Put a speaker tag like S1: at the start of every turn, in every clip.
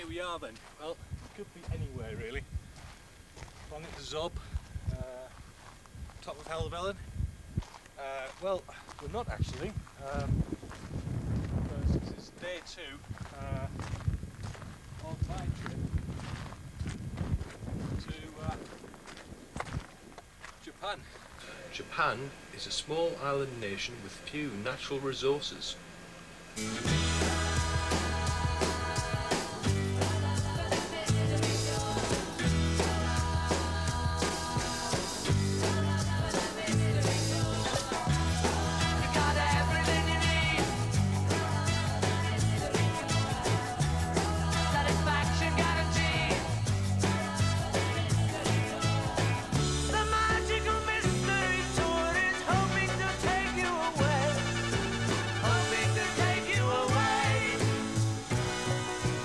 S1: here we are then. Well, it could be anywhere really. Planet Zob, top of Helvellyn. Well, we're not actually, because this is day 2 on my trip to Japan.
S2: Japan is a small island nation with few natural resources.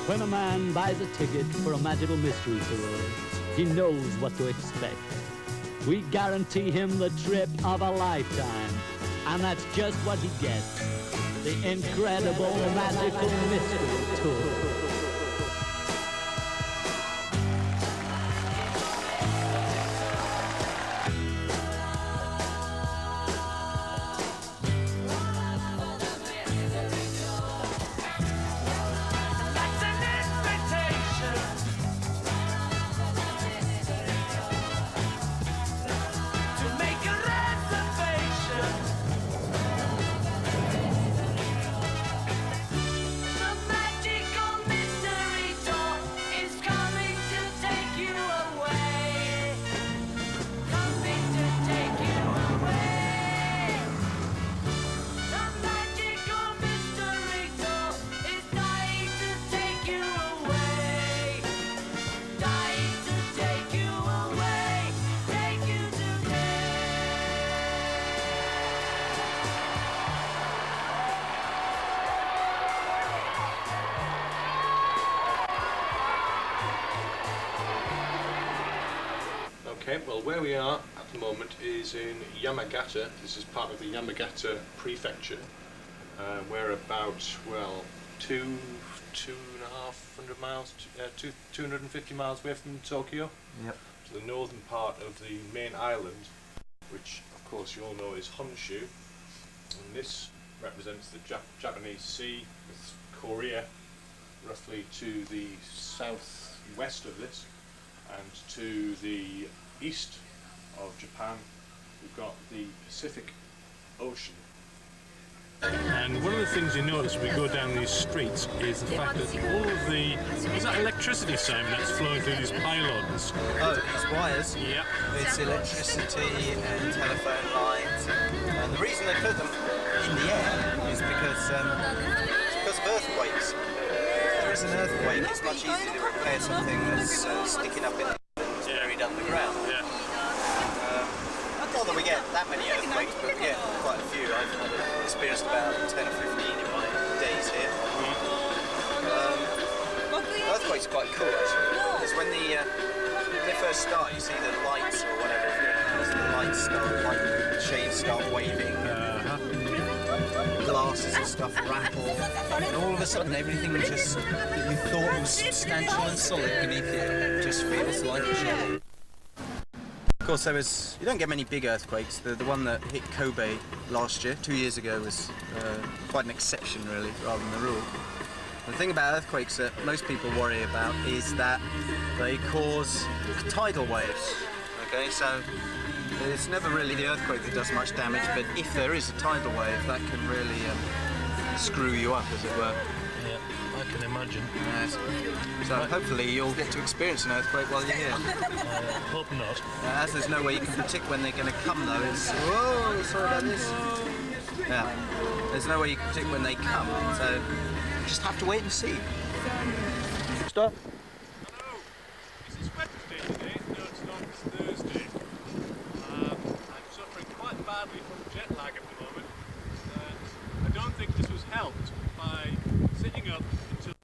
S3: When a man buys a ticket for a magical mystery tour, he knows what to expect. We guarantee him the trip of a lifetime, and that's just what he gets. The incredible magical mystery tour.
S2: Okay, well where we are at the moment is in Yamagata. This is part of the Yamagata prefecture. We're about, well, 250 miles away from Tokyo.
S4: Yep.
S2: To the northern part of the main island, which of course you all know is Honshu. And this represents the Japanese Sea, with Korea roughly to the southwest of this, and to the east of Japan we've got the Pacific Ocean.
S1: And one of the things you notice when we go down these streets is the fact that all of the... Is that electricity, Simon, that's flowing through these pylons?
S4: Oh, these wires?
S1: Yeah.
S4: It's electricity and telephone lines. And the reason they put them in the air is because of earthquakes. If there is an earthquake, it's much easier to repair something that's sticking up in the buried underground.
S1: Yeah.
S4: Not that we get that many earthquakes, but we get quite a few. I've experienced about 10 or 15 in my days here. Earthquakes are quite cool actually, because when they first start, you see the lights or whatever, as the lights start, like the shades start waving, glasses and stuff rattle, and all of a sudden everything just that you thought was substantial and solid beneath it just feels like a shell. Of course, you don't get many big earthquakes. The one that hit Kobe last year, 2 years ago, was quite an exception really, rather than the rule. The thing about earthquakes that most people worry about is that they cause tidal waves. Okay, so it's never really the earthquake that does much damage, but if there is a tidal wave, that can really screw you up, as it were.
S1: Yeah, I can imagine.
S4: Yes. So hopefully you'll get to experience an earthquake while you're here.
S1: Hope not.
S4: As there's no way you can predict when they're going to come, though, it's... Whoa, sorry about this. Yeah, there's no way you can predict when they come, so you just have to wait and see. Stop.
S1: Hello. Is it Wednesday today? No, it's not. It's Thursday. I'm suffering quite badly from jet lag at the moment. I don't think this was helped by sitting up until...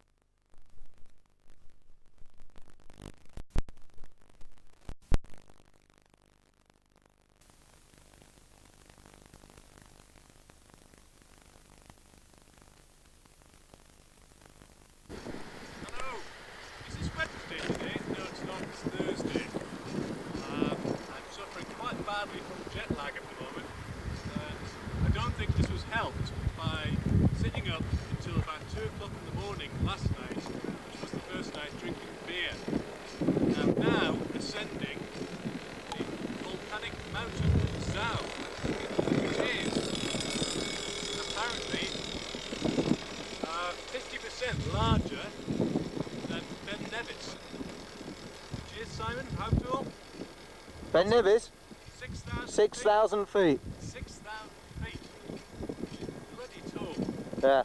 S4: Ben Nevis?
S1: 6,000
S4: 6,000 feet.
S1: 6,000 feet. Which is bloody tall.
S4: Yeah.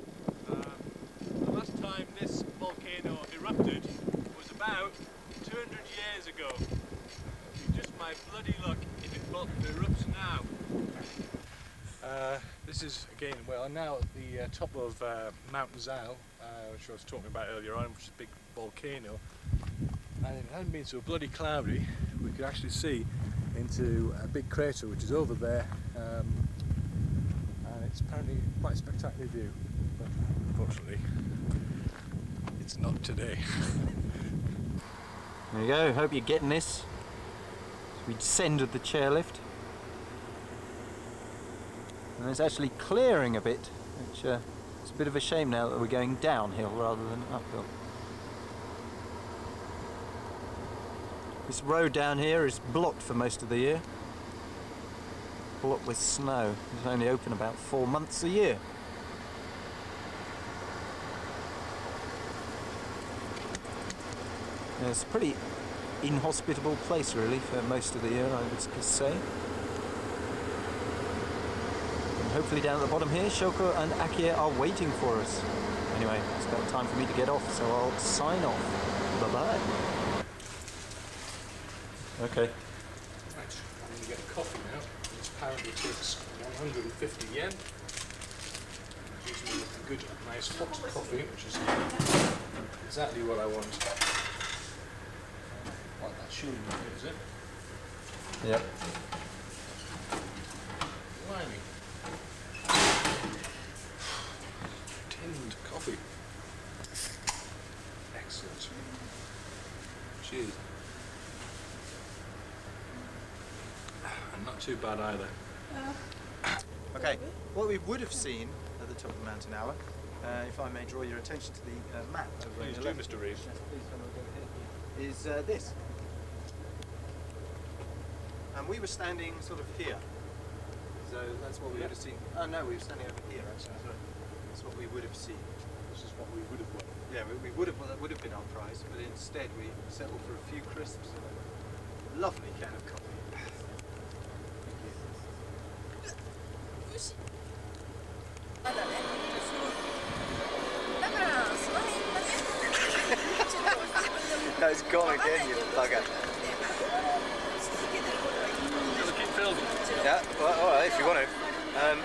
S1: The last time this volcano erupted was about 200 years ago. It'd be just my bloody luck if it erupts now. This is again, well, I'm now at the top of Mount Zal, which I was talking about earlier on, which is a big volcano. And if it hadn't been so bloody cloudy, we could actually see into a big crater which is over there, and it's apparently quite a spectacular view, but unfortunately it's not today.
S4: There you go, hope you're getting this. We descend with the chairlift. And it's actually clearing a bit, which it's a bit of a shame now that we're going downhill rather than uphill. This road down here is blocked for most of the year. Blocked with snow. It's only open about 4 months a year. Yeah, it's a pretty inhospitable place really for most of the year, I would say. And hopefully down at the bottom here, Shoko and Akia are waiting for us. Anyway, it's about time for me to get off, so I'll sign off. Bye-bye. Okay.
S1: Right, I'm going to get a coffee now. This apparently takes 150 yen. Gives me a good, nice hot coffee, which is exactly what I want. What, that shouldn't be, is it?
S4: Yep.
S1: Blimey. Tinned coffee. Excellent. Cheers. And not too bad either.
S4: Okay, what we would have seen at the top of Mountain Hour, if I may draw your attention to the map over on
S1: Please
S4: the
S1: do,
S4: left.
S1: Mr. Reeves.
S4: Yes, please come and go here. Is this. And we were standing sort of here. So that's what we would have seen. Oh no, we were standing over here actually. Sorry. That's what we would have seen.
S1: This is what we would have won.
S4: Yeah, we would have, well, that would have been our prize, but instead we settled for a few crisps and a lovely can of coffee. No, it's gone again, you bugger.
S1: Gonna keep filming.
S4: Yeah, well, all right, if you want to.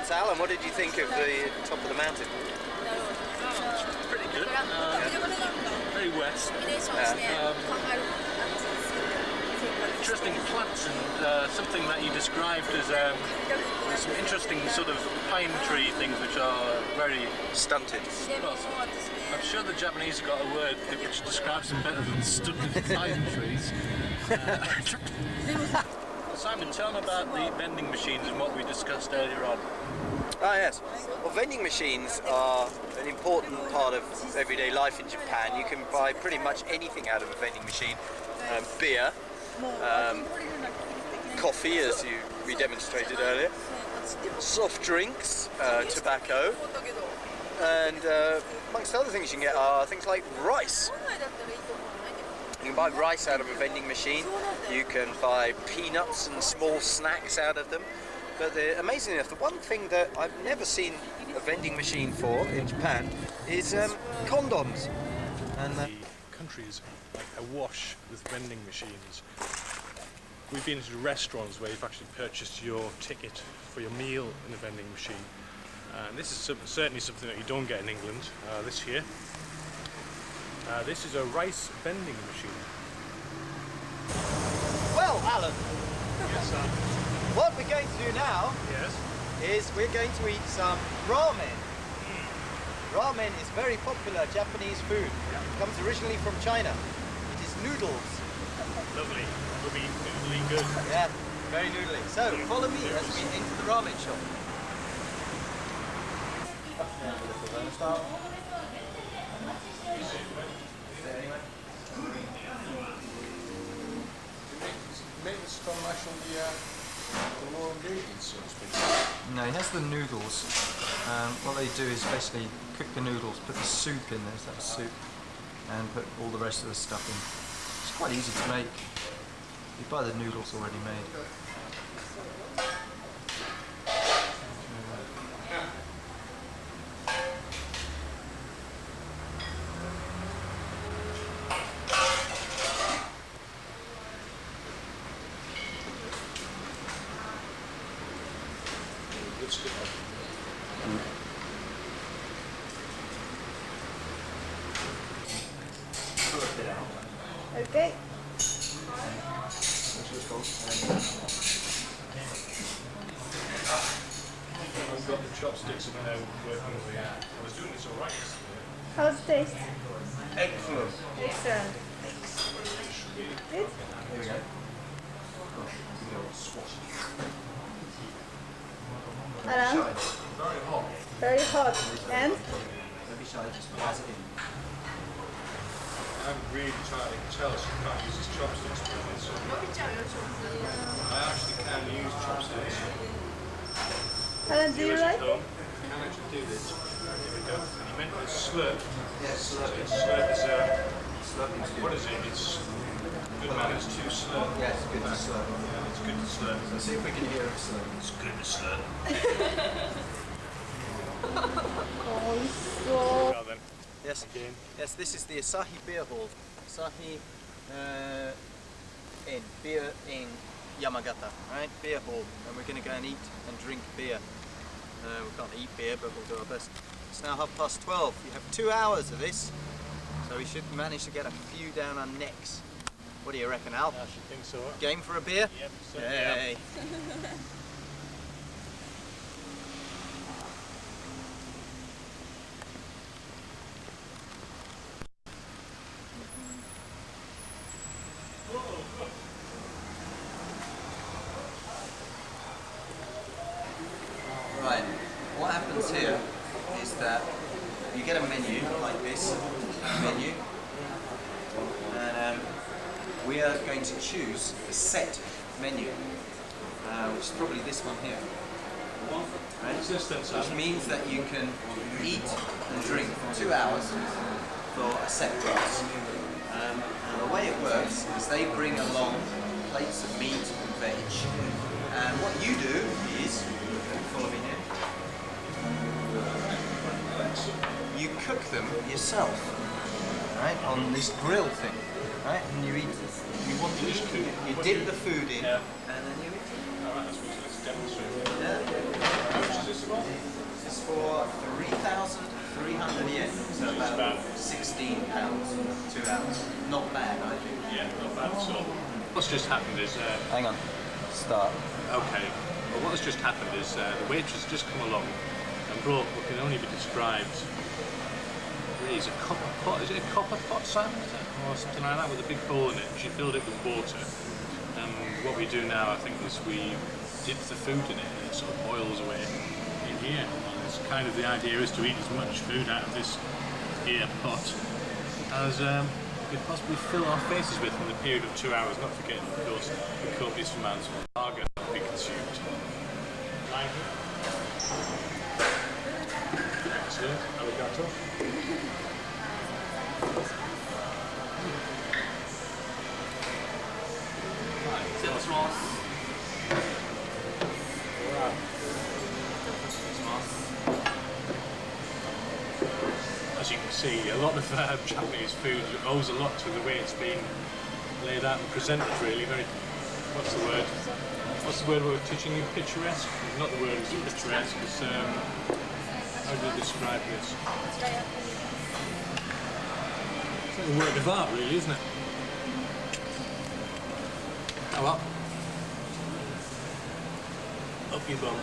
S4: So, Alan, what did you think of the top of the mountain?
S1: Pretty good. Very wet. Interesting plants and something that you described as some interesting sort of pine tree things which are very
S4: Stunted.
S1: well, I'm sure the Japanese have got a word which describes them better than stunted pine trees. Simon, tell them about the vending machines and what we discussed earlier on.
S4: Ah, yes. Well, vending machines are an important part of everyday life in Japan. You can buy pretty much anything out of a vending machine. Beer, coffee, as we demonstrated earlier, soft drinks, tobacco, and amongst other things you can get are things like rice. You can buy rice out of a vending machine. You can buy peanuts and small snacks out of them. But amazingly enough, the one thing that I've never seen a vending machine for in Japan is condoms. And
S1: The country is like awash with vending machines. We've been to restaurants where you've actually purchased your ticket for your meal in a vending machine. And this is certainly something that you don't get in England this year. This is a rice vending machine.
S4: well, Alan,
S1: Yes, sir.
S4: what we're going to do now
S1: Yes.
S4: is we're going to eat some ramen. Ramen is very popular Japanese food. It comes originally from China. It is noodles.
S1: Lovely. Will be noodly good.
S4: Yeah, very noodly. So follow me as we enter the ramen shop.
S2: Maintenance from actually the raw ingredients, so to speak.
S4: No, he has the noodles. What they do is basically cook the noodles, put the soup in, there's that soup, and put all the rest of the stuff in. It's quite easy to make. You buy the noodles already made.
S2: Good stuff.
S5: Okay.
S2: I've got the chopsticks and now working with I was doing this alright yesterday.
S5: How's it taste?
S4: Excellent.
S5: Excellent. Good?
S4: Here we go.
S5: Alan?
S2: Very hot.
S5: Very hot. And?
S4: Don't be shy, just pass it in.
S2: I'm really trying to tell she can't use his chopsticks for this. So I actually can use chopsticks.
S5: Alan, do you
S2: Viewers at
S5: like?
S2: home can actually do this. Here we go. And you meant to slurp.
S4: Yes, slurp.
S2: Slurp is
S4: Slurping's good.
S2: what is it? It's good manners to slurp.
S4: Yes, good to slurp.
S2: Yeah, it's good to slurp.
S4: Let's see if we can hear it slurp.
S2: It's good to slurp.
S5: Oh, so...
S2: Well then,
S4: Yes.
S2: again.
S4: Yes, this is the Asahi Beer Hall. Asahi beer in Yamagata, right? Beer hall, and we're going to go and eat and drink beer. We can't eat beer, but we'll do our best. It's now 12:30. You have 2 hours of this, so we should manage to get a few down our necks. What do you reckon, Al?
S2: I should think so.
S4: Game for a beer?
S2: Yep, certainly am.
S4: Yay! Right, what happens here is that you get a menu like this, menu, and we are going to choose a set menu, which is probably this one here. Right? Which means that you can eat and drink for 2 hours for a set price. And the way it works is they bring along plates of meat and veg, and what you do is, follow me here, you cook them yourself, right, on this grill thing, right, and you eat, you dip the food in,
S2: Yeah.
S4: and then you eat it.
S2: Alright, let's demonstrate.
S4: Yeah.
S2: How much is this for?
S4: This is for 3,300 yen, so about £16, 2 hours. Not bad, I think.
S2: Yeah, not bad at all. What's just happened is,
S4: Hang on, start.
S2: okay, well what has just happened is the waitress has just come along and brought what can only be described really as a copper pot, is it a copper pot salad? Or something like that with a big bowl in it. She filled it with water. And what we do now I think is we dip the food in it and it sort of boils away in here. And it's kind of the idea is to eat as much food out of this here pot as we could possibly fill our faces with in the period of 2 hours, not forgetting, of course, the copious amounts of lager that will be consumed. Excellent. Arigato. As you can see, a lot of Japanese food owes a lot to the way it's been laid out and presented, really. Very, what's the word? What's the word we're teaching you? Picturesque? Not the word, it's picturesque. It's, how do you describe this? It's like a work of art, really, isn't it? Oh well. Up you bum.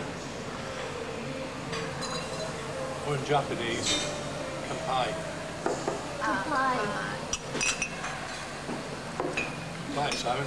S2: Or in Japanese, kampai. Right, Simon.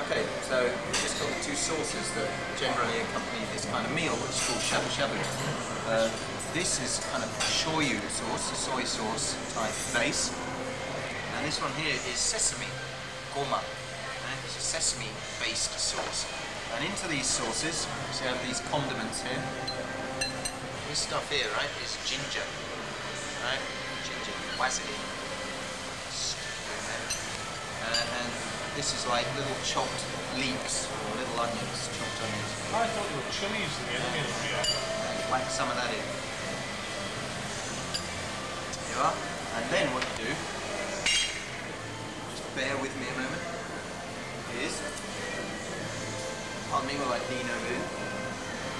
S4: Okay, so we've just got the two sauces that generally accompany this kind of meal, which is called shabu shabu. This is kind of shoyu sauce, a soy sauce type base, and this one here is sesame, goma. Okay? sesame-based sauce. And into these sauces, so you have these condiments here. This stuff here, right, is ginger. Right? Ginger, wasabi. And this is like little chopped leeks, or little onions, chopped onions.
S2: I thought there were chilies in the onions here.
S4: Whack some of that in. There you are. And then what you do, just bear with me a moment, is, pardon me while I lean over here,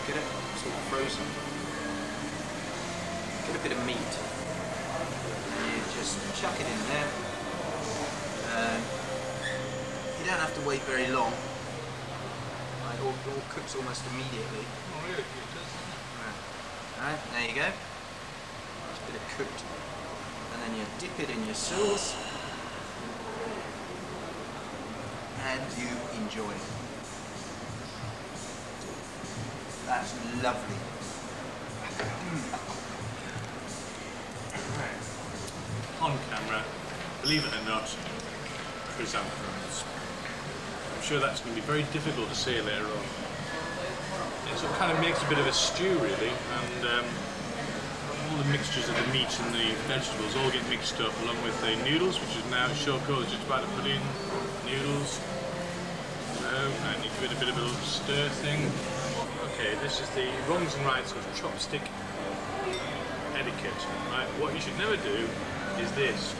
S4: get it sort of frozen, get a bit of meat, and you just chuck it in there. You don't have to wait very long. It all cooks almost immediately.
S2: Oh really? It does.
S4: Alright, there you go. Just a bit of cooked. And then you dip it in your sauce. And you enjoy it. That's lovely.
S2: On camera, believe it or not, chrysanthemums. I'm sure that's going to be very difficult to say later on. It sort of kind of makes a bit of a stew really, and all the mixtures of the meat and the vegetables all get mixed up along with the noodles, which is now Shoko is just about to put in noodles. So I need to do a bit of a little stir thing. Okay, this is the wrongs and rights of chopstick etiquette. Right, what you should never do is this.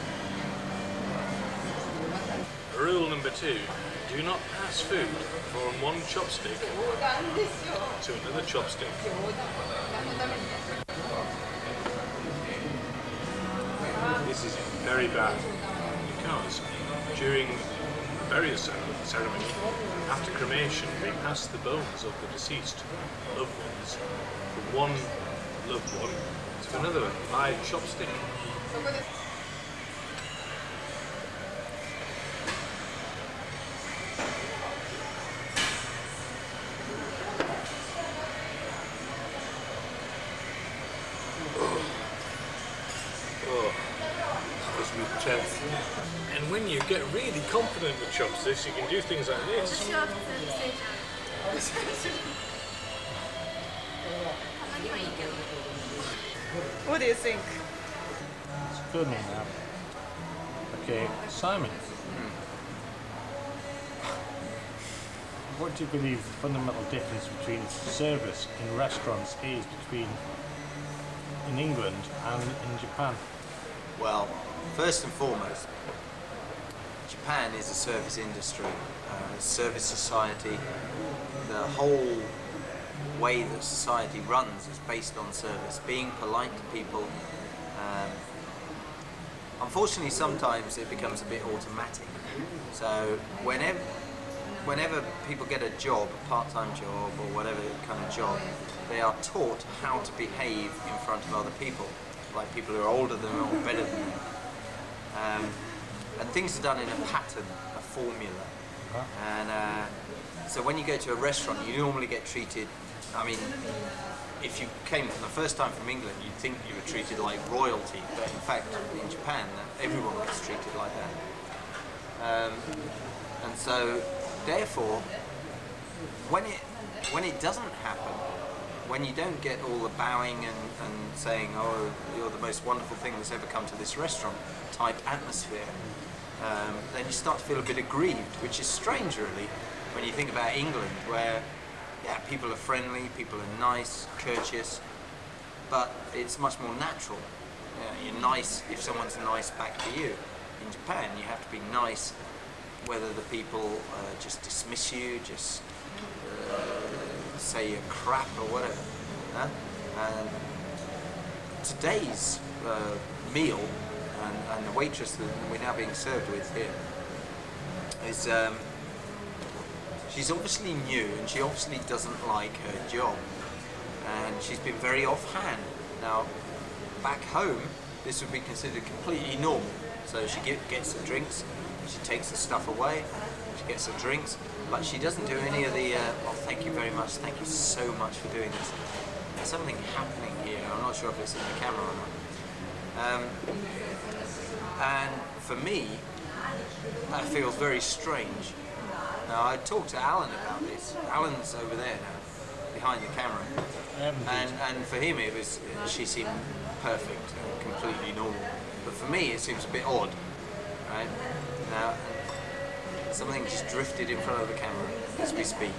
S2: Rule number 2, do not pass food from one chopstick to another chopstick. This is very bad because during a burial ceremony, after cremation, we pass the bones of the deceased loved ones from one loved one to another by chopstick. And when you get really confident with chopsticks, you can do things like this.
S5: What do you think?
S2: It's good now. Okay, Simon. What do you believe the fundamental difference between service in restaurants is between in England and in Japan?
S4: Well, first and foremost, Japan is a service industry, a service society. The whole way that society runs is based on service, being polite to people. Unfortunately, sometimes it becomes a bit automatic. So whenever people get a job, a part-time job or whatever kind of job, they are taught how to behave in front of other people, like people who are older than them or better than them. And things are done in a pattern, a formula. And so when you go to a restaurant, you normally get treated, I mean, if you came for the first time from England, you'd think you were treated like royalty, but in fact, in Japan, everyone gets treated like that. And so, therefore, when it doesn't happen, when you don't get all the bowing and saying, oh, you're the most wonderful thing that's ever come to this restaurant type atmosphere, then you start to feel a bit aggrieved, which is strange really, when you think about England, where, yeah, people are friendly, people are nice, courteous, but it's much more natural. You're nice if someone's nice back to you. In Japan, you have to be nice whether the people just dismiss you, just say you're crap or whatever. And today's meal and the waitress that we're now being served with here is she's obviously new and she obviously doesn't like her job, and she's been very offhand. Now back home this would be considered completely normal, so she gets the drinks, she takes the stuff away, she gets the drinks, but she doesn't do any of the oh, thank you very much, thank you so much for doing this. There's something happening here, I'm not sure if it's in the camera or not. And for me, that feels very strange. Now, I talked to Alan about this. Alan's over there now, behind the camera. And for him, she seemed perfect and completely normal. But for me, it seems a bit odd, right? Now, something just drifted in front of the camera as we speak.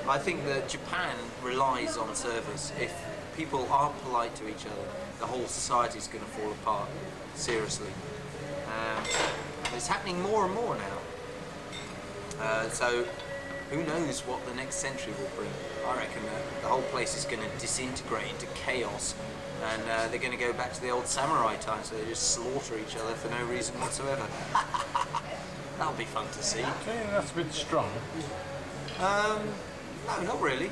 S4: I think that Japan relies on service. If people aren't polite to each other, the whole society is going to fall apart, seriously. It's happening more and more now. So who knows what the next century will bring. I reckon that the whole place is going to disintegrate into chaos, and they're going to go back to the old samurai times where they just slaughter each other for no reason whatsoever. That'll be fun to see.
S2: I think that's a bit strong.
S4: No, not really.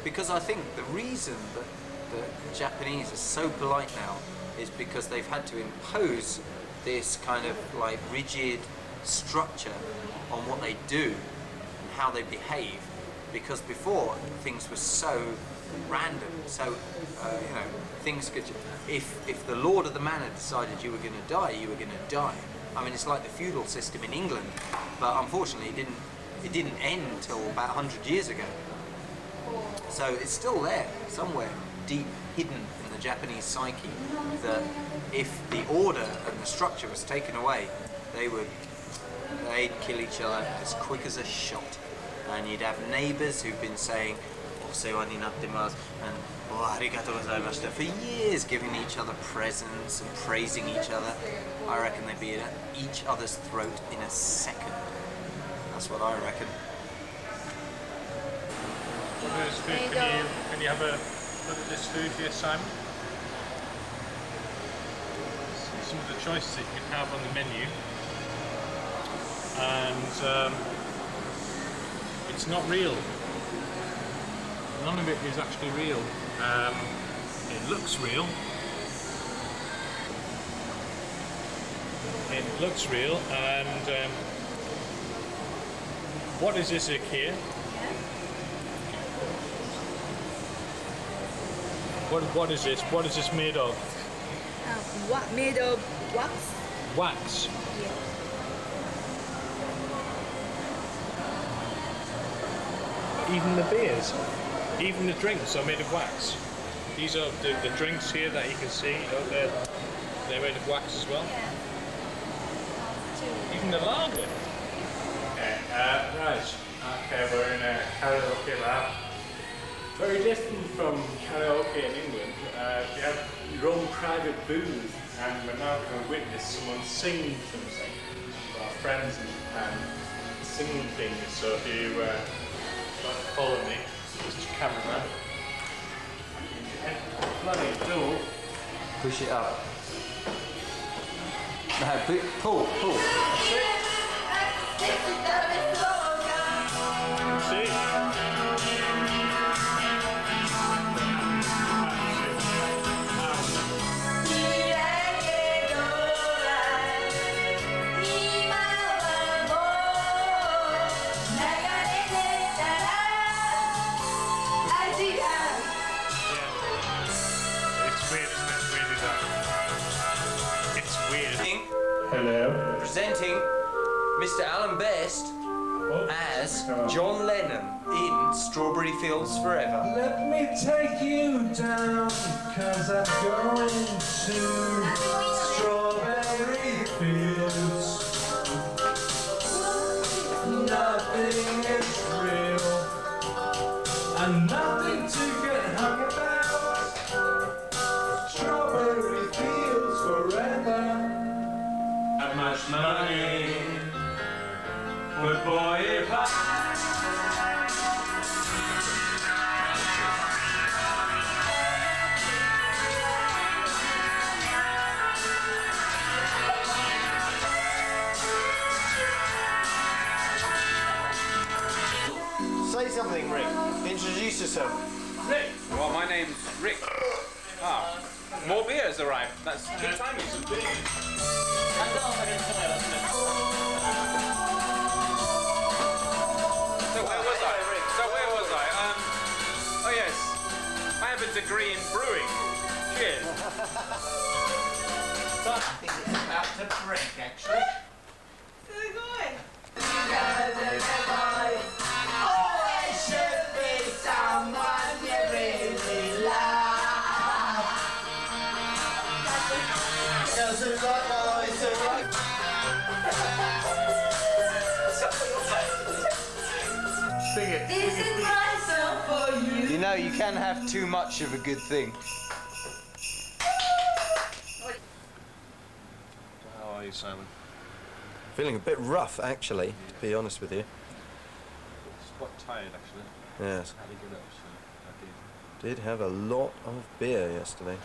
S4: Because I think the reason that the Japanese are so polite now is because they've had to impose this kind of like rigid structure on what they do and how they behave. Because before, things were so random, so, things could... If the lord of the manor decided you were going to die, you were going to die. I mean, it's like the feudal system in England, but unfortunately it didn't end until about 100 years ago. So it's still there, somewhere deep hidden in the Japanese psyche, that if the order and the structure was taken away, they'd kill each other as quick as a shot. And you'd have neighbours who've been saying, "Osewa ni nattemasu," and "Arigatou gozaimashita" for years, giving each other presents and praising each other. I reckon they'd be at each other's throat in a second. That's what I reckon.
S2: This food, can you have a look at this food here, Simon? Some of the choices that you can have on the menu, and it's not real. None of it is actually real. It looks real. It looks real, and what is this here? What is this? What is this made of?
S5: What made of wax?
S2: Wax.
S5: Yeah.
S2: Even the beers, even the drinks are made of wax. These are the drinks here that you can see. They're made of wax as well. Even the lager. Okay, right. Okay, we're in a karaoke bar. Very different from karaoke in England. You have your own private booth, and we're now going to witness someone sing something. Our friends in Japan singing things. So if you like to follow me, Mr. Cameraman. Bloody door.
S4: Push it up. No, pull.
S2: That's it. See? Hello.
S4: Presenting Mr. Alan Best as John Lennon in Strawberry Fields Forever.
S6: Let me take you down, 'cause I'm going to strawberry fields. Nothing is real, and nothing to get hung about. Strawberry fields forever. How much money would boy if I...
S4: Say something, Rick. Introduce yourself.
S7: Rick? Well, my name's Rick. Ah, more beer has arrived. That's good timing. So where was I? Oh yes, I have a degree in brewing. Cheers.
S6: I think it's about to break, actually.
S2: Sing it.
S5: This is my song for you.
S4: You know, you can have too much of a good thing.
S2: How are you, Simon?
S8: Feeling a bit rough, actually, to be honest with you.
S2: It's quite tired, actually.
S8: Yes.
S2: How did you get up? So I did.
S8: Did have a lot of beer yesterday.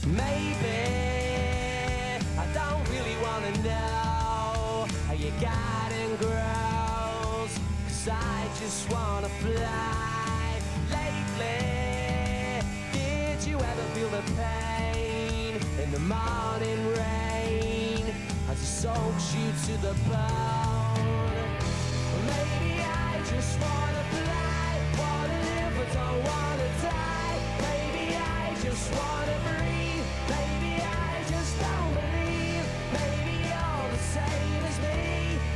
S6: Maybe I don't really wanna know how your garden grows, 'cause I just wanna fly. Lately, did you ever feel the pain in the morning rain as it soaks you to the bone? Or maybe I just wanna fly, wanna live but don't wanna die. Maybe I just wanna breathe. Maybe I just don't believe. Maybe you're the same as me.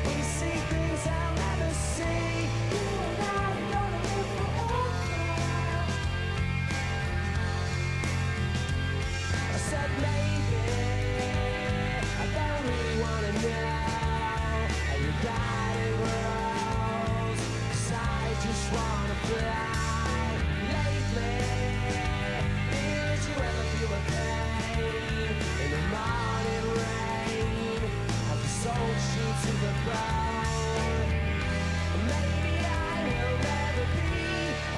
S6: We see things I'll never see. You and I are gonna live forever. I said maybe I don't really wanna know how your garden grows, 'cause I just wanna fly. Lately, did you ever feel the pain in the morning rain as it soaks you to the bone? Maybe I will never be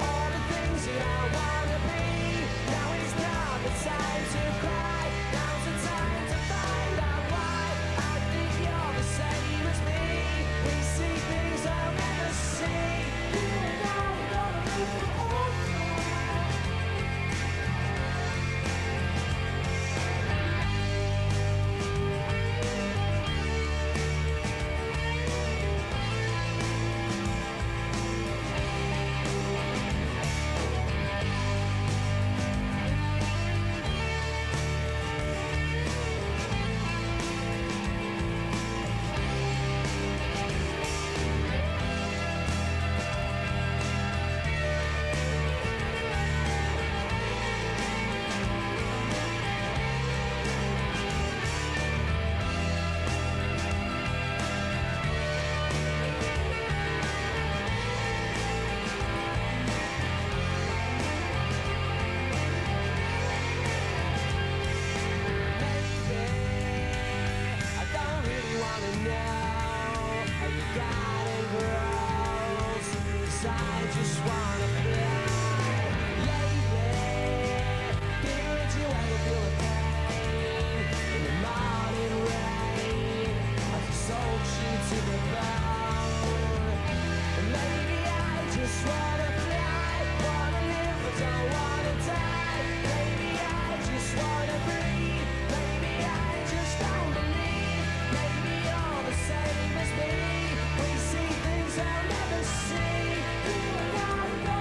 S6: all the things that I wanna be. Now is not the time to cry. Now's the time to find out why. I think you're the same as me. We see things I'll never see. You and I are gonna live forever. I don't really wanna know how your garden grows, 'cause I just wanna fly. Lately, did you ever feel the pain in the morning rain as it soaks you to the bone? Maybe I just wanna fly, wanna live but don't wanna die. Maybe I just wanna breathe. Maybe I just don't believe. Maybe you're the same as me. We see things I'll never see. You and I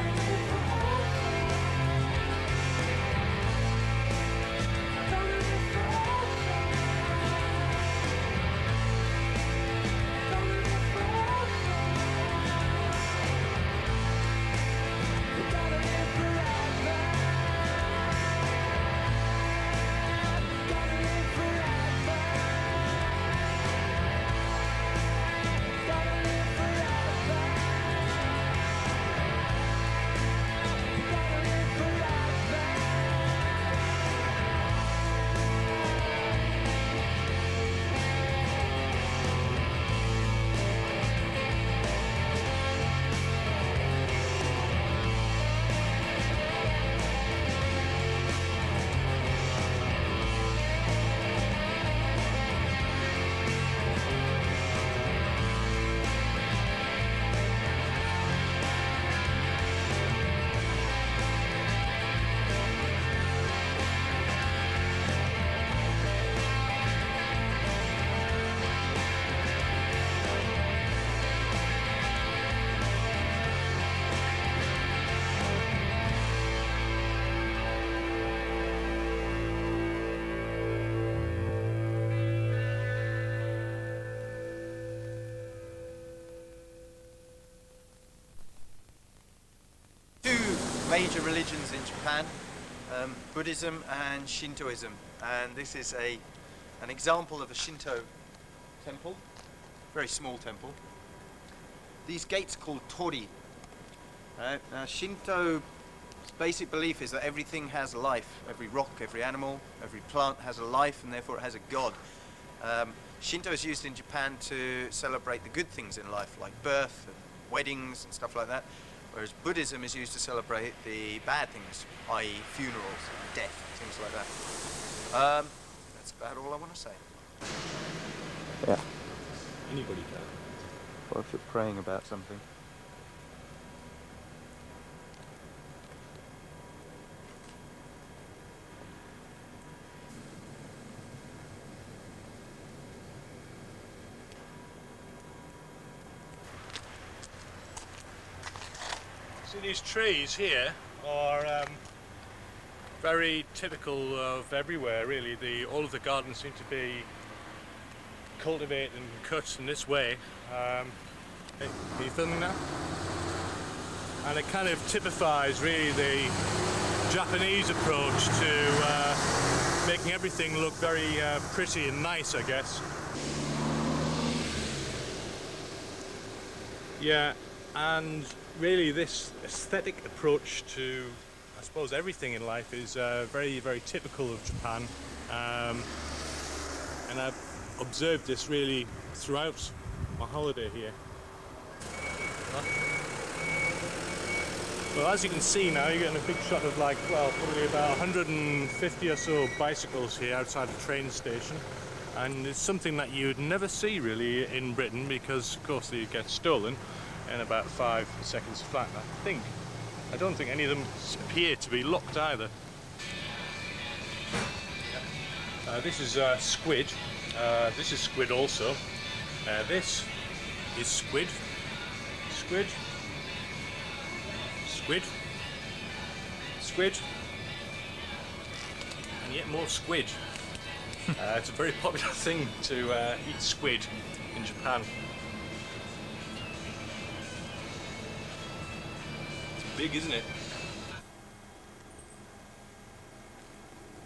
S4: major religions in Japan, Buddhism and Shintoism, and this is an example of a Shinto temple, very small temple. These gates are called tori. Now Shinto's basic belief is that everything has life. Every rock, every animal, every plant has a life, and therefore it has a god. Shinto is used in Japan to celebrate the good things in life, like birth and weddings and stuff like that, whereas Buddhism is used to celebrate the bad things, i.e. funerals, death, things like that. That's about all I want to say.
S8: Yeah.
S2: Anybody can.
S4: Well, if you're praying about something.
S2: See, these trees here are very typical of everywhere, really. All of the gardens seem to be cultivated and cut in this way. Are you filming now? And it kind of typifies really the Japanese approach to making everything look very pretty and nice, I guess. Yeah, and really this aesthetic approach to, I suppose, everything in life is very, very typical of Japan. And I've observed this really throughout my holiday here. Well, as you can see now, you're getting a big shot of probably about 150 or so bicycles here outside the train station. And it's something that you'd never see really in Britain because, of course, they get stolen in about 5 seconds flat. I don't think any of them appear to be locked either. This is squid. This is squid also. This is squid. Squid. Squid. Squid. And yet more squid. It's a very popular thing to eat squid in Japan. It's big, isn't it?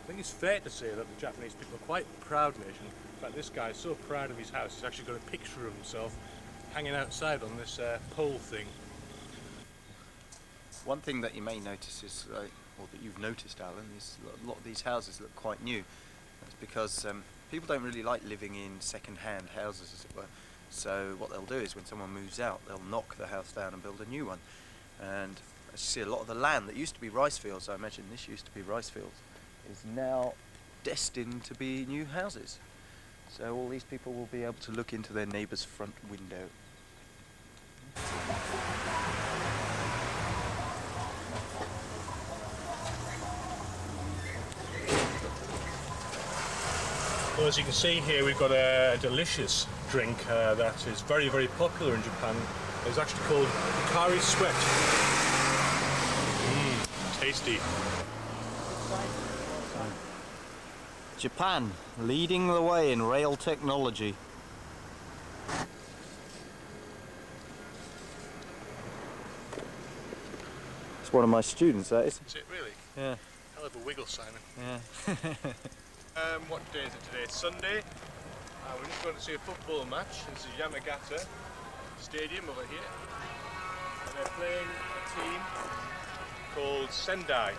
S2: I think it's fair to say that the Japanese people are quite a proud nation. In fact, this guy is so proud of his house, he's actually got a picture of himself hanging outside on this pole thing.
S4: One thing that you may notice is, or that you've noticed, Alan, is a lot of these houses look quite new. That's because people don't really like living in second-hand houses, as it were. So what they'll do is when someone moves out, they'll knock the house down and build a new one. And as you see, a lot of the land that used to be rice fields, I imagine this used to be rice fields, is now destined to be new houses. So all these people will be able to look into their neighbour's front window.
S2: Well, as you can see here, we've got a delicious drink that is very, very popular in Japan. It's actually called Hikari Sweat. Tasty.
S4: Japan, leading the way in rail technology. It's one of my students, that is.
S2: Is it really?
S4: Yeah.
S2: Hell of a wiggle, Simon.
S4: Yeah.
S2: What day is it today? It's Sunday. We're just going to see a football match. This is Yamagata Stadium over here. And they're playing a team called Sendai,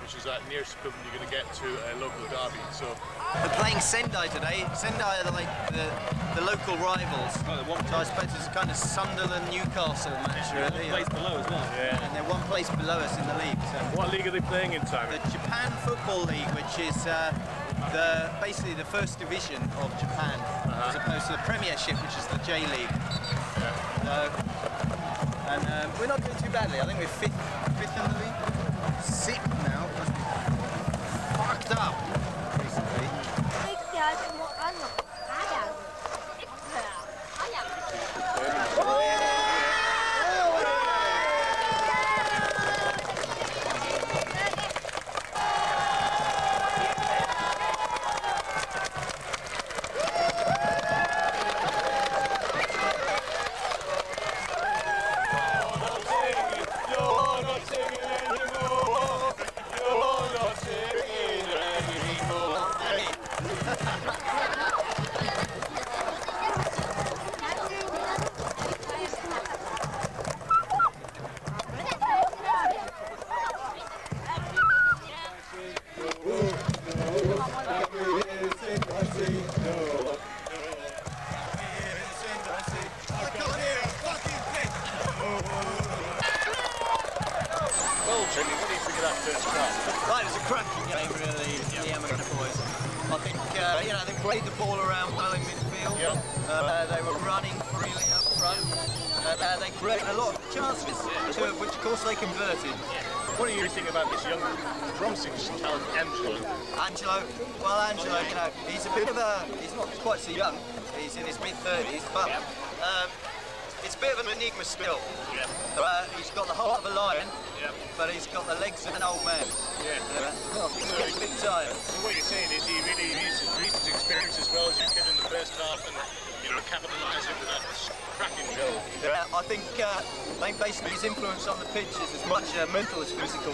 S2: which is that nearest equivalent you're going to get to a local derby. So
S4: We're playing Sendai today. Sendai are like the local rivals. So I suppose it's a kind of Sunderland-Newcastle match, really.
S7: Place below as well.
S2: yeah.
S4: And they're one place below us in the league. So.
S2: What league are they playing in, Simon?
S4: The Japan Football League, which is basically the first division of Japan, as opposed to the Premiership, which is the J League. And we're not doing too badly. I think we're fifth in the league. Sixth now. Fucked up, basically.
S1: Jimmy, what do you think of that first half?
S4: Right, it was a cracking game, really, the Yamagata boys. I think, they played the ball around well in midfield. They were running freely up front. They created a lot of chances, two of which, of course, they converted.
S1: What do you think about this young promising talent, Angelo?
S4: Angelo, he's a bit of he's not quite so young. He's in his mid-30s, but it's a bit of an enigma still. He's got the heart of a lion, but he's got the legs of an old man. He's getting a bit tired.
S1: So what you're saying is he really used his experience as well as he could in the first half and, capitalise it with that cracking goal.
S4: I think basically his influence on the pitch is as much mental as physical.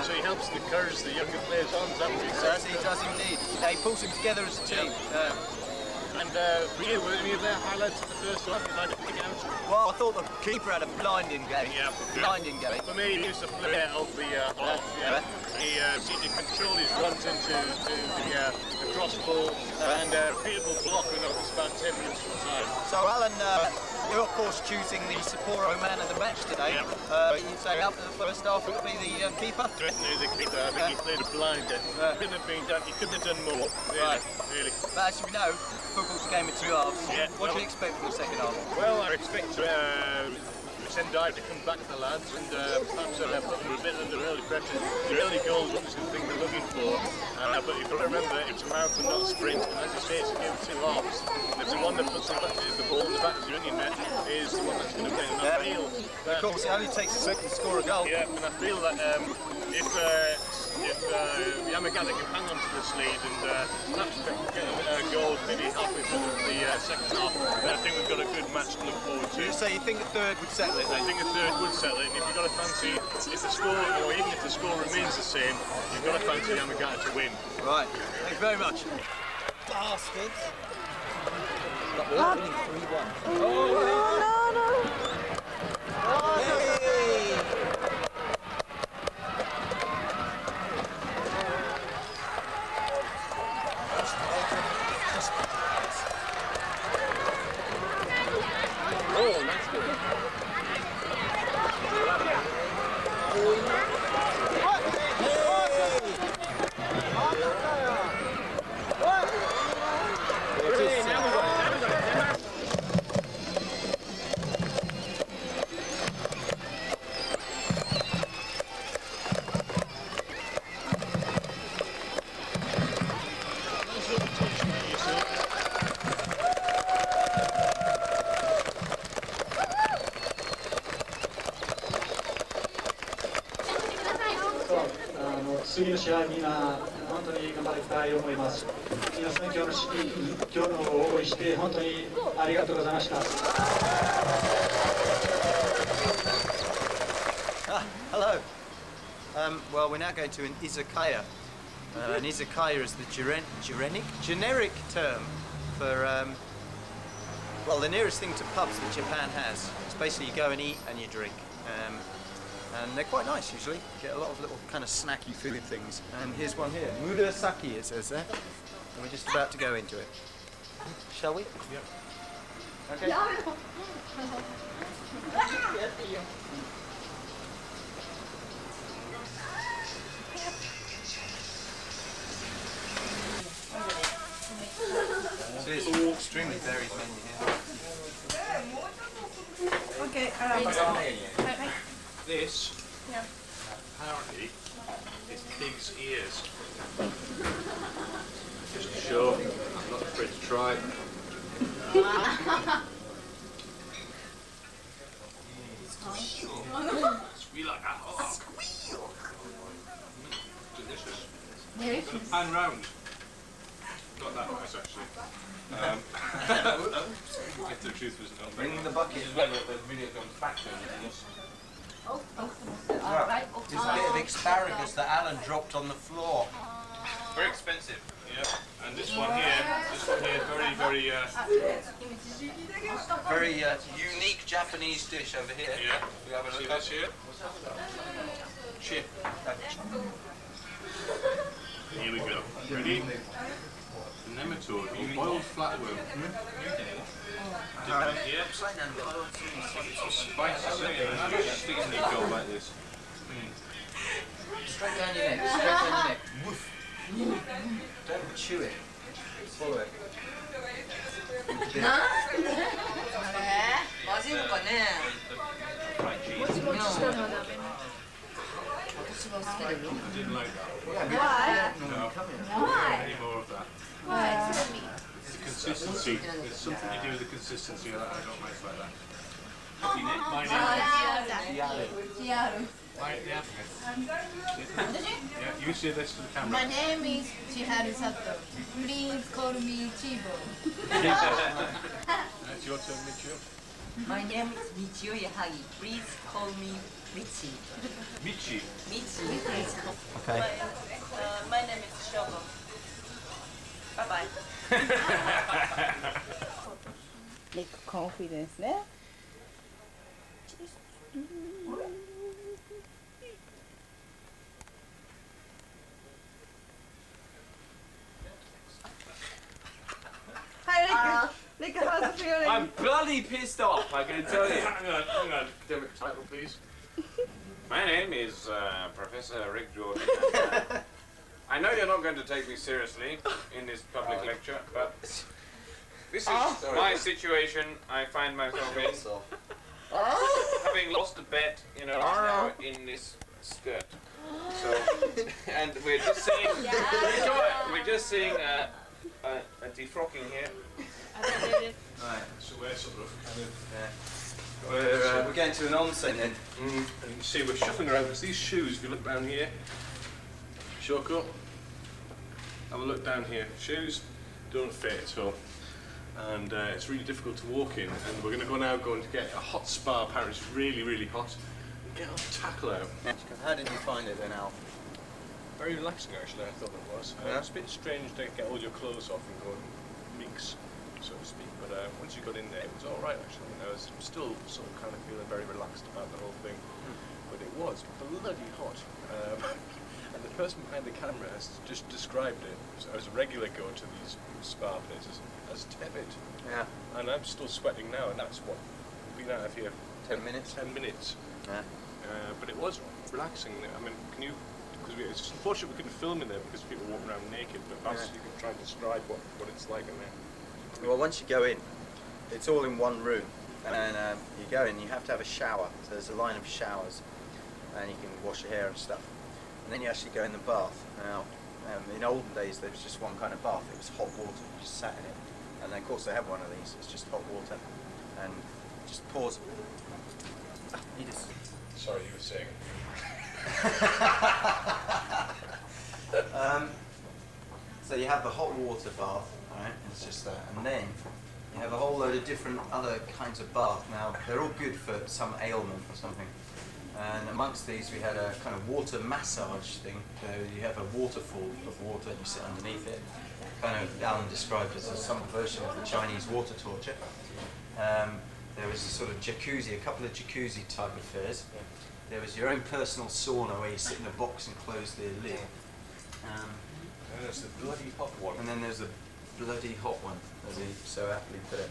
S1: So he helps to encourage the younger players on, is that what you're saying?
S4: He does indeed. He pulls them together as a team.
S1: And for you, were any of their highlights of the first half you'd like to pick out?
S4: Well, I thought the keeper had a blinding game. Blinding game.
S1: For me, he used the flair of the half. He seemed to control his runs into the cross ball and repeatable block when it was about 10 minutes from time.
S4: So, Alan, you're of course choosing the Sapporo man of the match today. You'd say after the first half it would be the keeper?
S1: Certainly the keeper. I think he played a blinder. He couldn't have done more. Really.
S4: But as you know, football's a game of two halves. What do you expect from the second half?
S1: Well, I expect Sendai to come back to the lads and perhaps put them a bit under early pressure. The early goals is the thing they're looking for. But you've got to remember, it's a marathon, not a sprint. And as you say, it's a game of two halves. If the one that puts the ball in the back of the running net is the one that's going to win. And I feel that,
S4: of course, it only takes a second to score a goal.
S1: And I feel that if Yamagata can hang on to this lead and perhaps get a goal maybe halfway through the second half, then I think we've got a good match to look forward to.
S4: So you think the third would settle it then?
S1: I think a third would settle it, and if you've got to fancy, if the score, or even if the score remains the same, you've got to fancy Yamagata to win.
S4: Right, thank you very much. Bastards. But we're winning 3-1.
S5: No.
S4: Yay!
S1: Oh, that's good.
S9: 次の試合みんな本当に頑張りたいと思います。皆さん今日の応援して本当にありがとうございました。
S4: Hello. Well, we're now going to an izakaya. An izakaya is the generic term for, the nearest thing to pubs that Japan has. It's basically you go and eat and you drink. And they're quite nice usually. You get a lot of little kind of snacky feeling things. And here's one here. Murasaki it says there. And we're just about to go into it. Shall we?
S1: Yep.
S4: Okay. So it's all extremely varied menu here.
S5: Okay,
S1: This, apparently, is pig's ears. Just to show, I'm not afraid to try. Squeal like that. Oh. Squeal! Delicious. Pan round. Not that nice, actually. If the truth was known.
S4: Bring the bucket.
S1: This is where the video comes back to us.
S4: There's a bit of asparagus that Alan dropped on the floor.
S1: Very expensive. Yeah. And this one here, very,
S4: very unique Japanese dish over here.
S1: Yeah.
S4: We have a
S1: See
S4: look
S1: this here? Chip. Here we go. Ready? Nematode, or boiled flatworm. Yep. Some spices in it, and just stick it in your jaw like this.
S4: straight down your neck, straight down your neck. Woof. Don't chew it. Swallow it.
S2: I didn't like that.
S5: Why?
S2: No.
S5: Why?
S2: Any more of that.
S5: Why? Tell me.
S2: The consistency. There's something to do with the consistency of that. I don't like that. My name. Yeah, you say this to the camera.
S5: My name is Chiharu Sato. Please call me Chibo.
S2: It's your turn, Michio.
S10: My name is Michio Yahagi. Please call me Michi.
S2: Michi.
S10: Michi.
S8: Okay.
S10: My name is Shogo. Bye bye.
S5: Make confidence ね。Hi, Rick. Rick, how's it feeling?
S7: I'm bloody pissed off, I can tell you.
S2: Hang on. Academic title, please.
S7: My name is Professor Rick Jordan. I know you're not going to take me seriously in this public lecture, but this is my situation I find myself in. Having lost a bet, now in this skirt. So, and we're just seeing, a defrocking here.
S4: Right.
S2: So we're sort of kind of...
S4: We're going to an onsen then.
S2: And you can see we're shuffling around because these shoes, if you look down here, Shoko, have a look down here. Shoes don't fit at all. And it's really difficult to walk in. And we're going to go and get a hot spa. Apparently it's really, really hot. Get our tackle out.
S4: How did you find it then, Al?
S2: Very relaxing actually, I thought it was.
S4: Yeah.
S2: It's a bit strange to get all your clothes off and go and mix, so to speak. But once you got in there, it was all right actually. I was still sort of kind of feeling very relaxed about the whole thing. But it was bloody hot. And the person behind the camera has just described it as a regular go to these spa places as tepid.
S4: Yeah.
S2: And I'm still sweating now, and that's what we've been out of here
S4: 10 minutes?
S2: 10 minutes.
S4: Yeah.
S2: But it was relaxing. I mean, can you? Because it's just unfortunate we couldn't film in there because people walking around naked. But perhaps you can try and describe what it's like in there.
S4: Well, once you go in, it's all in one room, and you go in. You have to have a shower. So there's a line of showers, and you can wash your hair and stuff. And then you actually go in the bath. Now, in olden days, there was just one kind of bath. It was hot water. You just sat in it, and then of course they have one of these. It's just hot water, and just pours.
S2: Sorry, you were saying.
S4: So you have the hot water bath, right? It's just that, and then you have a whole load of different other kinds of bath. Now they're all good for some ailment or something. And amongst these, we had a kind of water massage thing. So you have a waterfall of water, and you sit underneath it. Kind of Alan described it as some version of the Chinese water torture. There was a sort of jacuzzi, a couple of jacuzzi type affairs. There was your own personal sauna where you sit in a box and close the lid.
S2: And there's the bloody hot one.
S4: And then there's a bloody hot one, as he so aptly put it.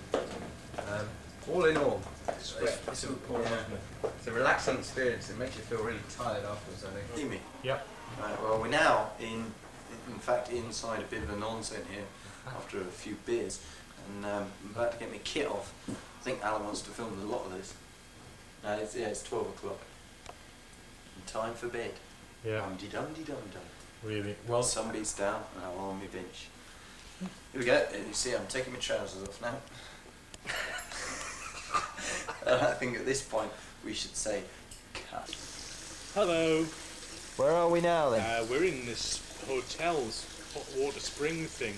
S4: All in all, it's a relaxing experience. It makes you feel really tired afterwards, I think. Hear me?
S2: Yep.
S4: Right, well, we're now in fact, inside a bit of an onsen here after a few beers. And I'm about to get my kit off. I think Alan wants to film a lot of this. It's 12 o'clock. Time for bed.
S2: Yeah.
S4: Dum-de-dum-de-dum-dum.
S2: Really? Well,
S4: Sun beats down and I'm on my bench. Here we go. You see, I'm taking my trousers off now. I think at this point we should say cut.
S2: hello.
S4: Where are we now then?
S2: We're in this hotel's hot water spring thing,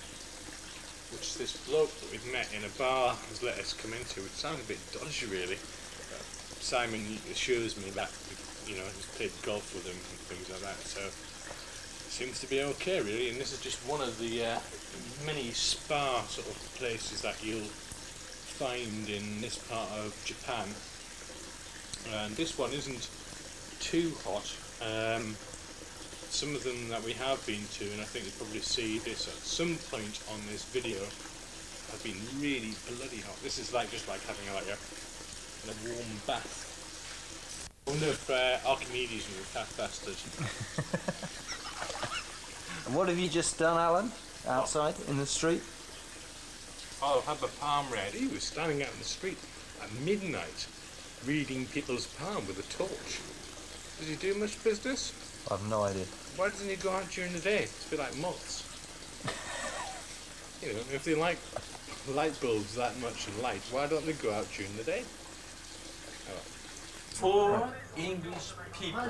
S2: which this bloke that we've met in a bar has let us come into. It sounds a bit dodgy, really. Simon assures me that, he's played golf with him and things like that, so it seems to be okay, really. And this is just one of the many spa sort of places that you'll find in this part of Japan. And this one isn't too hot. Some of them that we have been to, and I think you'll probably see this at some point on this video, have been really bloody hot. This is just like having a warm bath. I wonder if Archimedes was a fat bastard.
S8: And what have you just done, Alan? Outside in the street?
S2: Oh, I've had my palm read. He was standing out in the street at midnight reading people's palm with a torch. Does he do much business?
S8: I've no idea.
S2: Why doesn't he go out during the day? It's a bit like moths. You know, if they like light bulbs that much and light, why don't they go out during the day?
S7: For English people,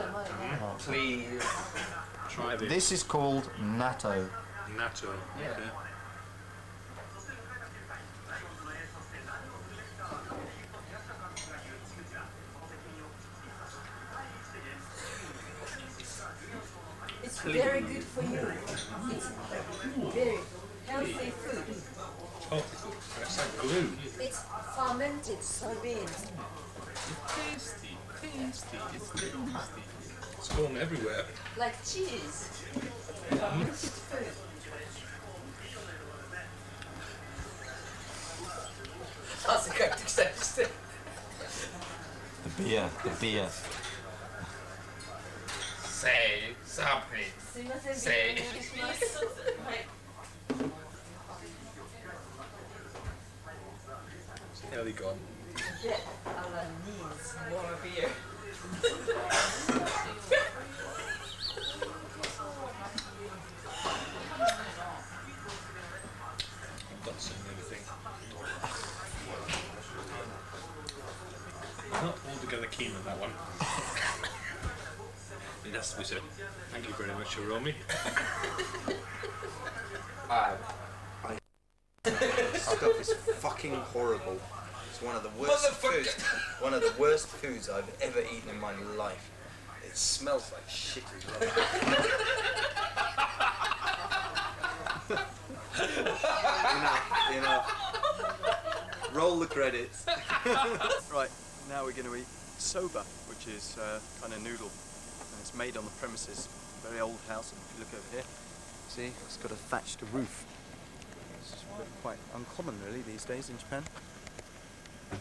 S7: please.
S2: Try this.
S8: This is called natto.
S2: Natto.
S7: Yeah.
S2: Okay.
S10: It's very good for you. It's very healthy food.
S2: Oh, that's like glue.
S10: It's fermented soybeans.
S2: Tasty, tasty, it's tasty. It's going everywhere.
S10: Like cheese. Fermented food.
S8: The beer.
S7: Say something. Say.
S2: It's nearly gone.
S10: Alan needs more beer.
S2: I'm not saying anything. Not altogether keen on that one. It has to be said. Thank you very much, Hiromi.
S4: Stuff is fucking horrible. It's one of the worst foods. One of the worst foods I've ever eaten in my life. It smells like shit as well. you know. Roll the credits. Right, now we're going to eat soba, which is kind of noodle, and it's made on the premises. Very old house. And if you look over here, see, it's got a thatched roof. It's quite uncommon, really, these days in Japan.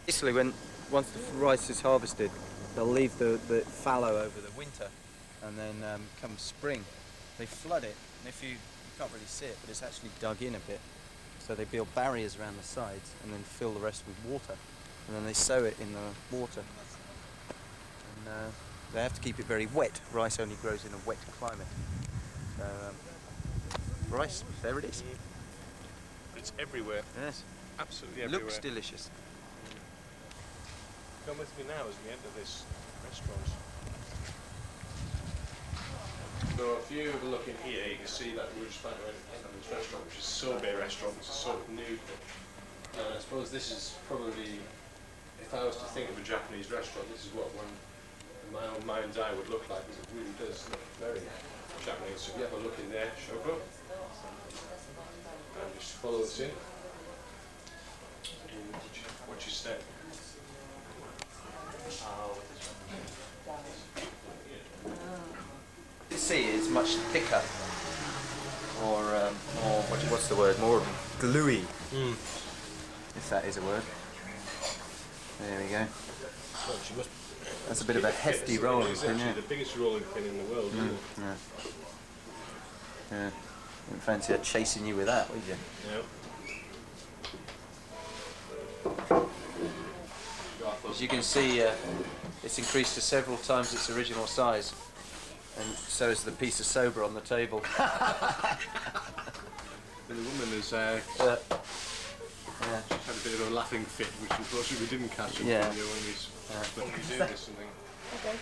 S4: Basically, once the rice is harvested, they'll leave the fallow over the winter, and then come spring, they flood it. And if you can't really see it, but it's actually dug in a bit. So they build barriers around the sides, and then fill the rest with water, and then they sow it in the water. And they have to keep it very wet. Rice only grows in a wet climate. So rice, there it is.
S2: It's everywhere.
S4: Yes.
S2: Absolutely everywhere.
S4: Looks delicious.
S2: Come with me now as we enter this restaurant. So if you have a look in here, you can see that we're just about to enter this restaurant, which is Sobe restaurant, which is sort of new. And I suppose this is probably, if I was to think of a Japanese restaurant, this is what one in my own mind's eye would look like, because it really does look very Japanese. So if you have a look in there, Shoko, and just follow us in. What you said.
S4: You see, it's much thicker, or what's the word? More gluey, if that is a word. There we go.
S2: Well, she must.
S4: That's a bit of a hefty rolling
S2: It's
S4: pin,
S2: actually
S4: yeah.
S2: the biggest rolling pin in the world, isn't it?
S4: Yeah. Yeah. Wouldn't fancy her chasing you with that, would you?
S2: Yeah.
S4: As you can see, it's increased to several times its original size, and so is the piece of soba on the table.
S2: The woman is she's had a bit of a laughing fit, which unfortunately we didn't catch on
S4: Yeah.
S2: video when we do this something. Okay.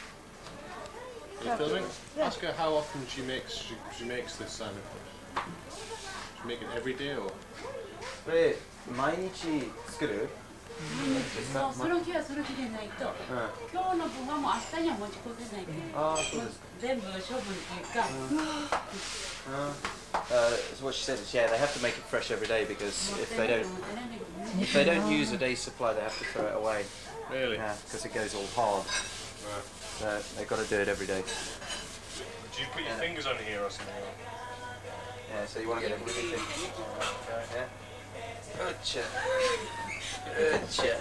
S2: Are you filming?
S5: Yeah.
S2: Ask her how often she makes this salmon. She make it every day or?
S4: これ毎日作る？
S5: もうその日はその日でないと、今日の分はもう明日には持ち込めないから、
S4: ああ、そうですか。
S5: 全部処分っていうか、
S4: So what she said is, yeah, they have to make it fresh every day because if they don't use a day's supply, they have to throw it away.
S2: Really?
S4: Yeah, because it goes all hard.
S2: Right.
S4: So they've got to do it every day.
S2: Do you put your fingers on here or something?
S4: Yeah, so you want to get everything. Yeah. Gotcha. Gotcha.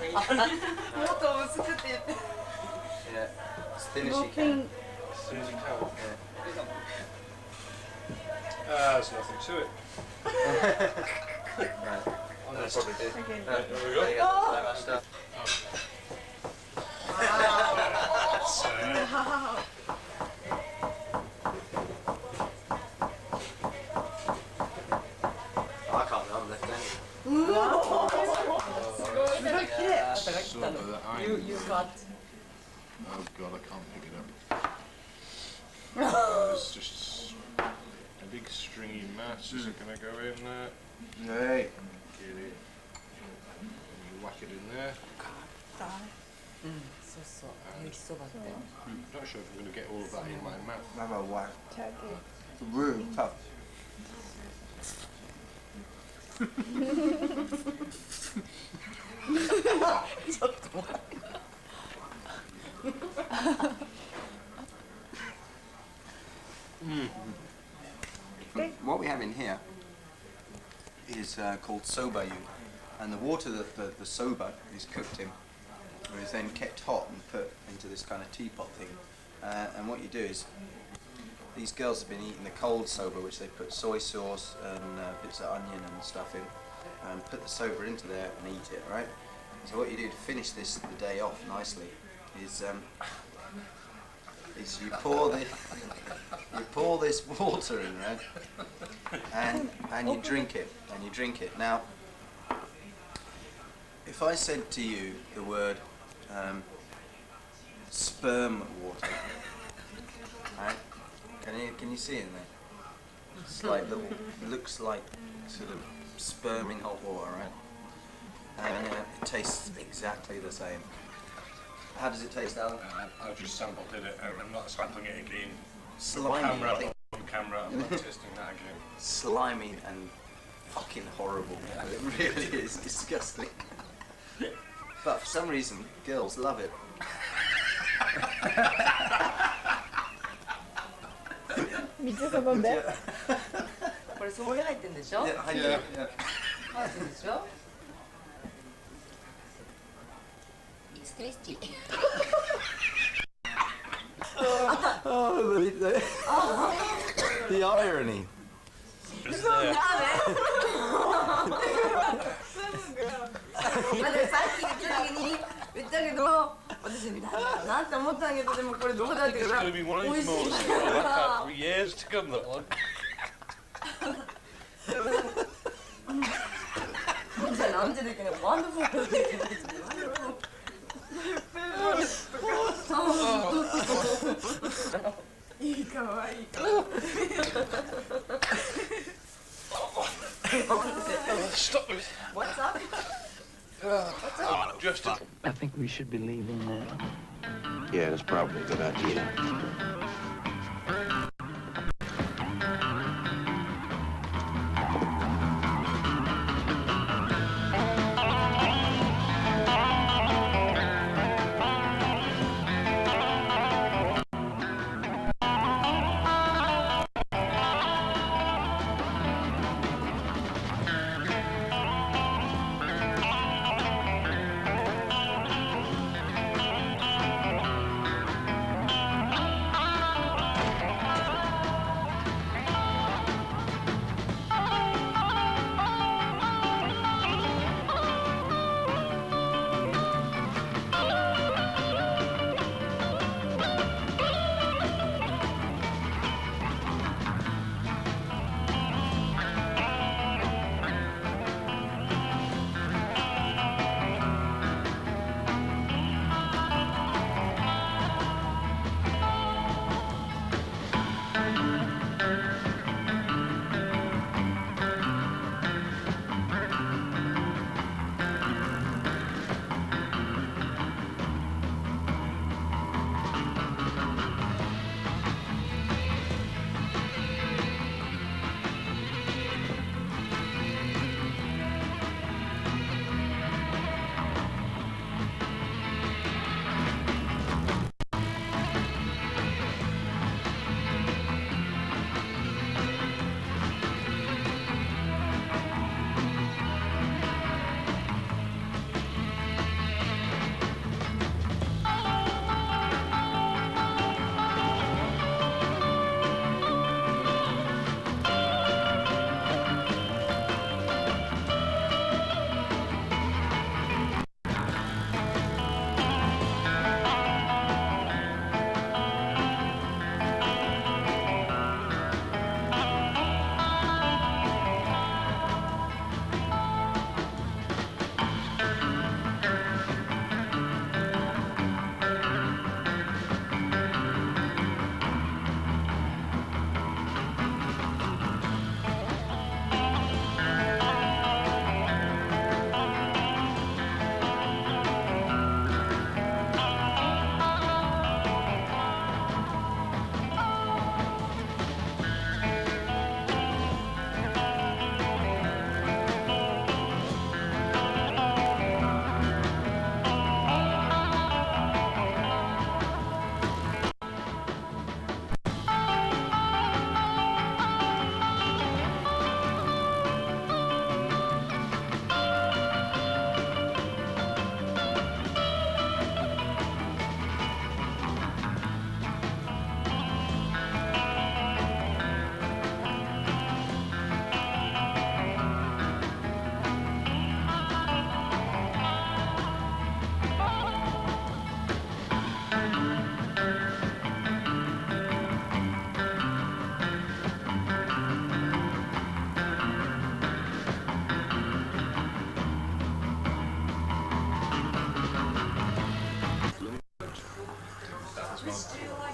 S4: Yeah. As thin as you can.
S2: As soon as you can. There's nothing to it.
S4: Right.
S2: On this.
S4: Probably did.
S10: Okay.
S2: Right, there we go.
S4: There you go. So much stuff.
S2: So,
S4: Oh, I can't know, I'm left-handed.
S10: You got.
S2: oh god, I can't pick it up. There's just a big stringy mass. Is it going to go in there?
S4: Hey.
S2: Get it. And you whack it in there. Not sure if I'm going to get all of that in my mouth.
S4: Have a whack. It's really tough. What we have in here is called soba yu, and the water that the soba is cooked in is then kept hot and put into this kind of teapot thing. And what you do is, these girls have been eating the cold soba, which they put soy sauce and bits of onion and stuff in, and put the soba into there and eat it, right? So what you do to finish this the day off nicely is you pour this water in, right? And you drink it, Now, if I said to you the word sperm water, right? Can you see it in there? It's like it looks like sort of sperm in hot water, right? And it tastes exactly the same. How does it taste, Alan?
S2: I've just sampled it. I'm not sampling it again.
S4: Slimy.
S2: On camera, I'm not tasting that again.
S4: Slimy and fucking horrible. It really is disgusting. But for some reason, girls love it.
S10: 水そばで。これそぼろ入ってんでしょ？
S4: 入ってる。
S10: 入ってるでしょ？It's tasty.
S4: Oh, the irony.
S2: Just there.
S10: さっき言ったけど、私なんて思ったんだけど、でもこれどうだって言うから、
S2: It's going to be one of
S10: 美
S2: these
S10: 味しい
S2: moments
S10: か
S2: that I'll
S10: ら。
S2: laugh at for years to come, that one.
S10: じゃあなんてできない。ワンダフルできない。いいかわいい。
S2: Stop it.
S10: What's up?
S2: Just
S3: I think we should be leaving now.
S11: Yeah, that's probably a good idea.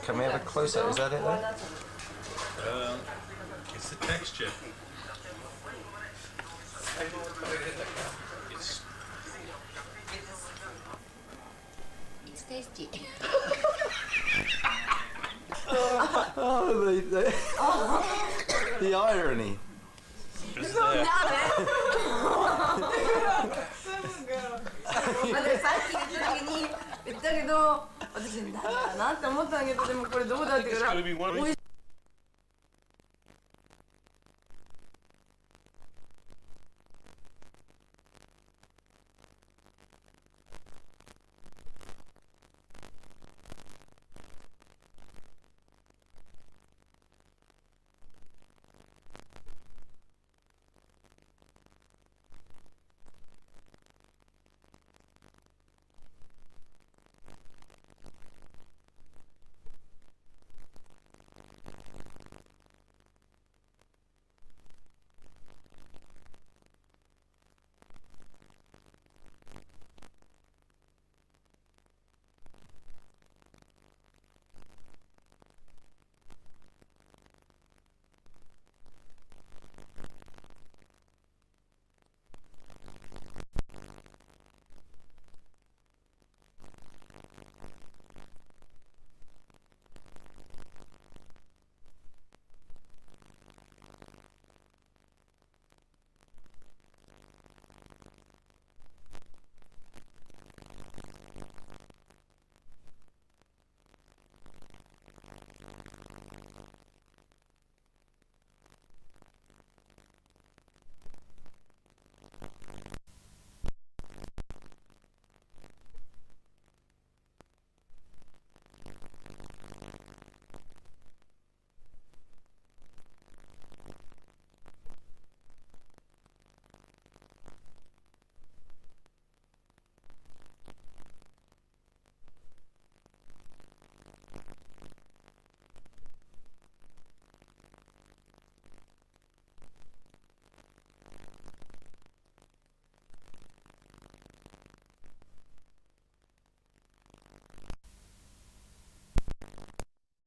S8: Can we have a close-up? Is that it then?
S2: It's the texture. It's
S5: It's tasty.
S8: Oh, the irony.
S2: just
S10: そうね
S2: there.
S10: あれさっき言った時に言ったけど私なんだなって思ったんだけどでもこれどうだって言うから
S2: It's gonna be one of
S10: 美味しい